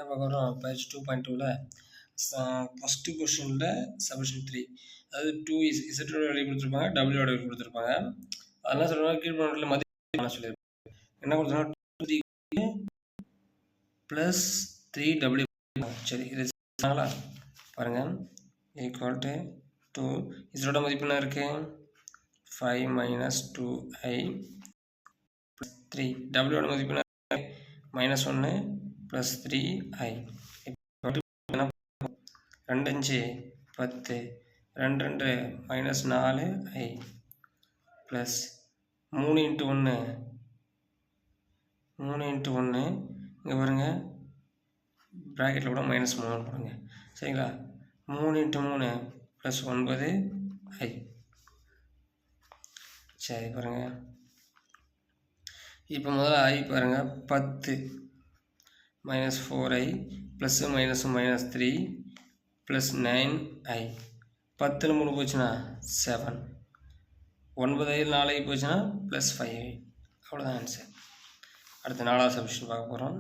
என்ன பார்க்குறோம் page 2.2ல first கொஷனில் submission 3 அதாவது 2 இசட்டோட வேல்யூ கொடுத்துருப்பாங்க டபிள்யூட வேல்யூ கொடுத்துருப்பாங்க. அதெல்லாம் சொல்லுவாங்க கீழ்பண்ணில் மதிப்பு சொல்லியிருப்பாங்க. என்ன கொடுத்துருக்காங்க 2 ப்ளஸ் 3 டபிள்யூ. சரி இது பாருங்கள் ஈக்குவல் டு 2 இசட்டோட மதிப்பு என்ன இருக்குது 5 மைனஸ் 2i ப்ளஸ் 3 டபிள்யூட மதிப்பு என்ன -1 plus 3i. 2 5 10 2 2 minus 4i plus 3 × 1 இங்கே பாருங்க ப்ராக்கெட்டில் கூட -3 போடுங்க சரிங்களா. 3 × 3 ப்ளஸ் 9i. சரி பாருங்கள் இப்போ முதல்ல i பாருங்கள் 10 -4i plus minus 3 plus 9i. 10 3 போச்சுன்னா 7 9i 4i போச்சுன்னா ப்ளஸ் 5i. அவ்வளோதான் ஆன்சர். அடுத்து 4வது சப்மிஷன் பார்க்க போகிறோம்.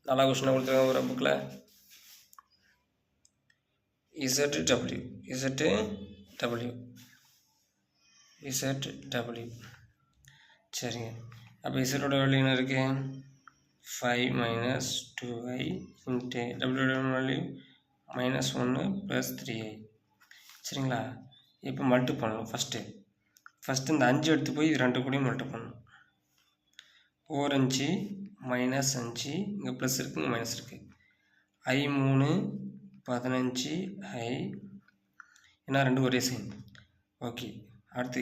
4வது கொஸ்டினை கொடுத்துருக்காங்க ஒரு புக்கில் ZW சரிங்க. அப்போ இசட்டோட வேல்யூ என்ன இருக்குது 5 மைனஸ் 2i இன்ட்டு டபிள்யூட வேல்யூ -1 ப்ளஸ் 3i சரிங்களா. இப்போ மல்ட்டு பண்ணணும். ஃபஸ்ட்டு இந்த 5 எடுத்து போய் இது 2 கூடயும் மல்ட்டு பண்ணணும். 4 5 மைனஸ் 5 இங்கே ப்ளஸ் இருக்குது இங்கே மைனஸ் இருக்குது. i 3 15i ஏன்னா 2 ஒரே சைன். ஓகே அடுத்து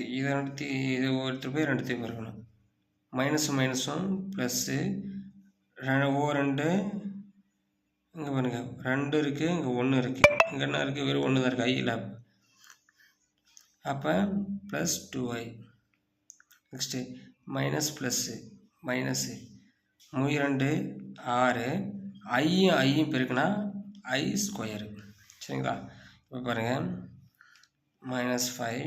இது ஒருத்தர் போய் 2 இருக்கணும். மைனஸும் ப்ளஸ்ஸு 2 இங்கே பாருங்க 2 இருக்குது இங்கே 1 இருக்குது இங்கே என்ன இருக்குது வெறும் 1 தான் இருக்குது ஐ இல்லை. அப்போ plus 2i. Next minus plus minus 2 6 ஐயும் பெருக்குனா i ஸ்கொயரு சரிங்களா. இப்போ பாருங்கள் -5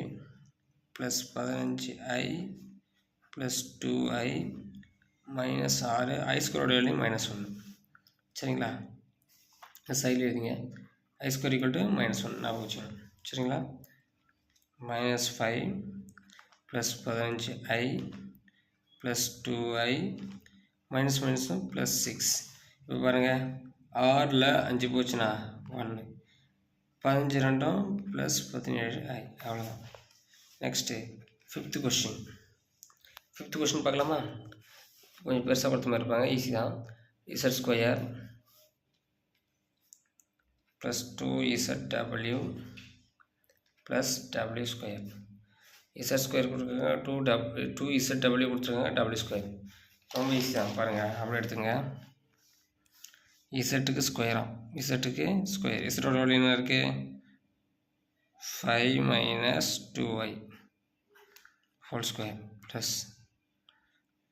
plus 15i plus 2i minus 6 i ஸ்கொயரோட வேல்யூ -1 சரிங்களா. சைடில் எழுதிங்க i ஸ்கொயர் ஈக்குவல் டு -1 ஞாபகம் வச்சுக்கணும் சரிங்களா. -5 plus 15i plus 2i minus plus 6. இப்போ பாருங்கள் 6ல் 5 போச்சுன்னா 1 15 2 ப்ளஸ் 17i அவ்வளோதான். நெக்ஸ்ட்டு 5th கொஷின் பார்க்கலாமா. கொஞ்சம் பெருசாக கொடுத்த மாதிரி இருப்பாங்க ஈஸி தான். Z² plus 2ZW plus W². Z² கொடுத்துருக்காங்க 2ZW கொடுத்துருக்காங்க W². ரொம்ப ஈஸி தான் பாருங்கள். அப்படி எடுத்துங்க இசட்டுக்கு ஸ்கொயராக இசட்டோட வேல்யூ என்ன இருக்குது 5 minus 2i whole square plus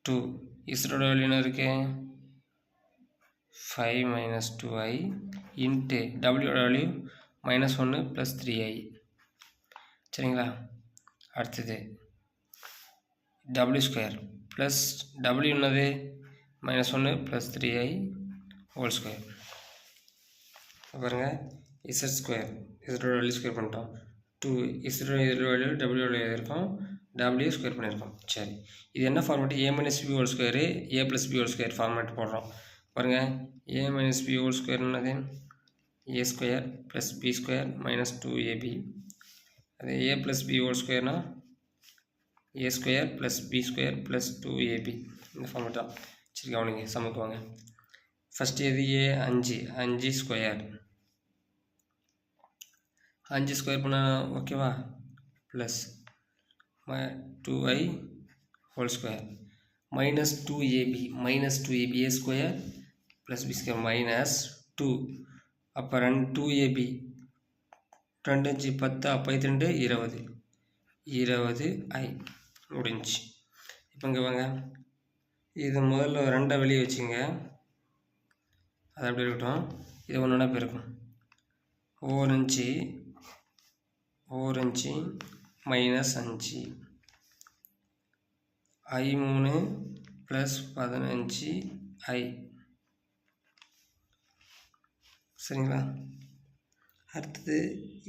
2 இசட்டோட வேல்யூ என்ன இருக்குது 5 மைனஸ் 2i இன்ட்டு டபிள்யூட வேல்யூ -1 ப்ளஸ் 3i சரிங்களா. அடுத்தது W² ப்ளஸ் W என்னது -1 ப்ளஸ் 3i ஹோல் ஸ்கொயர். பாருங்கள் இசட்டோட வேல்யூ ஸ்கொயர் பண்ணிட்டோம். 2 இசட்டோட வேல்யூ டபிள்யூட வேல்யூ இருக்கும் W ஸ்கொயர் பண்ணியிருக்கோம். சரி இது என்ன format a minus b whole square a plus b whole square format போடுறோம். பாருங்கள் a minus b whole square என்னது a² plus b² minus 2ab. அது a ப்ளஸ் b ஹோல் ஸ்கொயர்னா a² plus b² plus 2ab இந்த format தான். சரி கவனிங்க சமக்கு வாங்க. ஃபஸ்ட்டு எது a 5 ஸ்கொயர் பண்ணால் ஓகேவா plus 2i whole square minus 2ab a² plus b² minus 2. அப்போ 2ab 2 5 10 அப்போ 2 20i முடிஞ்சு. இப்போ இங்கே வாங்க இது முதல்ல 2 வெளியே வச்சுங்க அது அப்படி இருக்கட்டும். இது ஒன்று பெருக்கும் 4 5 மைனஸ் 5 i 3 ப்ளஸ் 15i சரிங்களா? அடுத்தது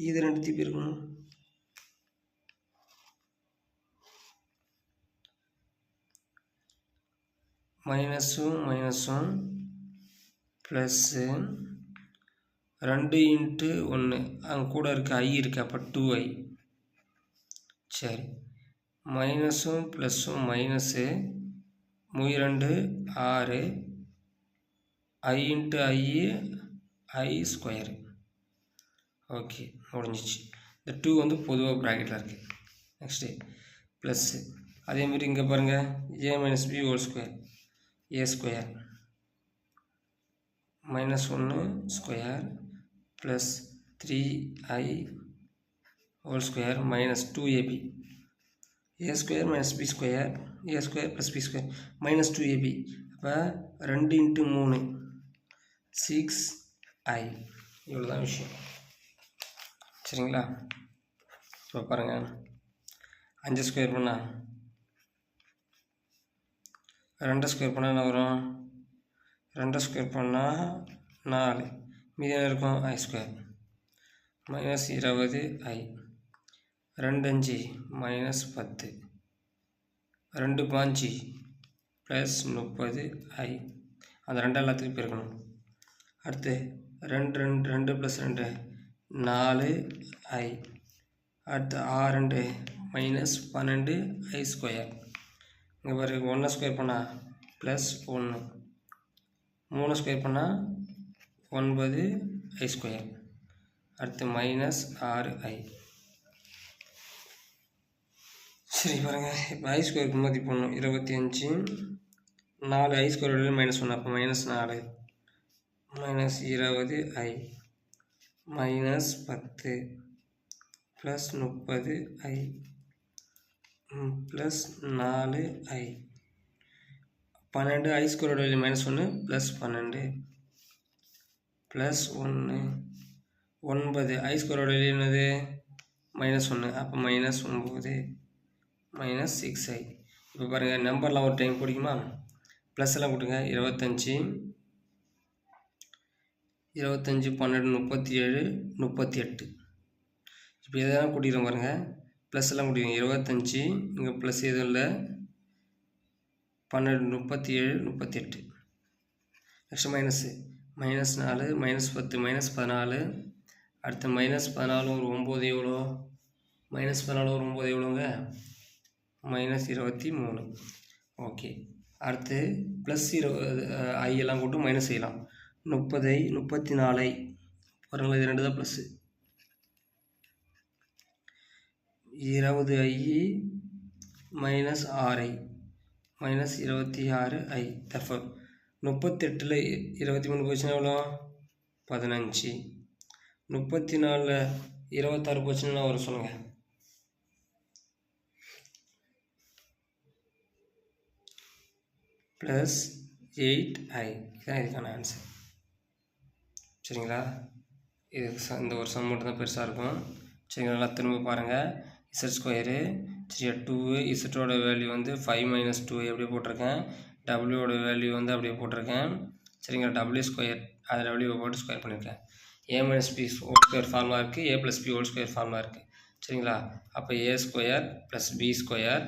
இது ரெண்டுத்தையும் பெருக்கணும். மைனஸும் மைனஸும் ப்ளஸ்ஸு 2 × 1 அங்கே கூட இருக்க ஐ இருக்குது, அப்போ 2i. சரி, மைனஸும் ப்ளஸ்ஸும் minus 2 6 i × i square. Okay, முடிஞ்சிச்சு. இந்த 2 வந்து பொதுவாக ப்ராக்கெட்டில் இருக்குது. நெக்ஸ்ட்டு ப்ளஸ்ஸு அதேமாதிரி இங்கே பாருங்கள், a - b whole square a square -1 square plus 3i whole square minus 2ab a square minus b square a square plus b square minus 2ab. அப்போ 2 × 3 6i. இவ்வளோ தான் விஷயம். சரிங்களா? இப்போ பாருங்கள், 5 ஸ்கொயர் பண்ணால் 2 ஸ்கொயர் பண்ணால் என்ன வரும்? 2 ஸ்கொயர் பண்ணால் 4, மீதி என்ன இருக்கும்? i square minus 20i. 2 5 minus 10, 2 5 plus 30i. அந்த 2 எல்லாத்துக்கும் பெருக்கணும். அடுத்து 2 ப்ளஸ் 2 4i. அடுத்து 6 மைனஸ் 12i ஸ்கொயர். இங்கே பாரு, 1 ஸ்கொயர் பண்ணால் ப்ளஸ் 1, 3 ஸ்கொயர் பண்ணால் 9i ஸ்கொயர். அடுத்து மைனஸ் 6i. சரி பாருங்கள், இப்போ i ஸ்கொயருக்கு மதிப்பு பண்ணணும். 25 4i ஸ்கொயர் மைனஸ் 1, அப்போ minus 4 minus 20i minus 10 plus 30i plus 4i. 12 i square minus 1 plus 12 plus 1 9 i square என்னது? மைனஸ் 1, அப்போ மைனஸ் 9 மைனஸ் 6i. இப்போ பாருங்கள், நம்பர்லாம் ஒரு டைம் பிடிக்குமா? ப்ளஸ் எல்லாம் கொடுங்க. 25 12 37 38. இப்போ எதெல்லாம் கூட்டிக்கிறோம் பாருங்கள், ப்ளஸ் எல்லாம் கூட்டிக்கிறோம். 25 இங்கே ப்ளஸ் எதுவும் இல்லை, 12 37 38. Next minus minus 4 minus 10 minus 14. அடுத்து மைனஸ் 14 ஒரு 9 எவ்வளோ? மைனஸ் 14 ஒரு 9 எவ்வளோங்க? மைனஸ் 23. ஓகே, அடுத்து ப்ளஸ் 20 ஐ எல்லாம் கூட்டு மைனஸ் செய்யலாம். 30i 34i. பாருங்களா, இது 2 தான் plus. 20i minus 6i minus 26i. தஃபர் 38ல் 23 போச்சுன்னா எவ்வளோ? 15. 34ல் 26 போச்சுன்னா வரும் சொல்லுங்கள். Plus 8i. இதுதான் இதுக்கான ஆன்சர். சரிங்களா? இது இந்த ஒரு சம் மட்டும் தான் பெருசாக இருக்கும். சரிங்களா? நல்லா திரும்ப பாருங்கள். இசட் ஸ்கொயரு சரியா 2, இசட்டோட வேல்யூ வந்து 5 மைனஸ் 2 அப்படியே போட்டிருக்கேன். டபிள்யூட வேல்யூ வந்து அப்படியே போட்டிருக்கேன். சரிங்களா? டபிள்யூ ஸ்கொயர் அதை டபிள்யூ போட்டு ஸ்கொயர் பண்ணியிருக்கேன். a minus b whole square formula இருக்குது, a plus b whole square formula இருக்குது. சரிங்களா? அப்போ a square plus b square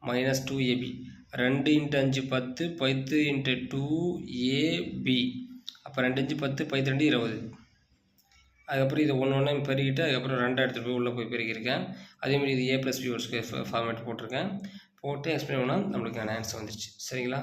minus 2ab. 2 × 5 10 10 × 2ab. அப்போ 2 5 10 12 20. அதுக்கப்புறம் இது ஒன்று ஒன்று பெருகிட்டு அதுக்கப்புறம் 2 எடுத்துகிட்டு போய் உள்ளே போய் பெருகியிருக்கேன். அதேமாதிரி இது a plus b whole square format போட்டிருக்கேன். போட்டு எக்ஸ்பிளைன் பண்ணால் நம்மளுக்கான ஆன்சர் வந்துடுச்சு. சரிங்களா?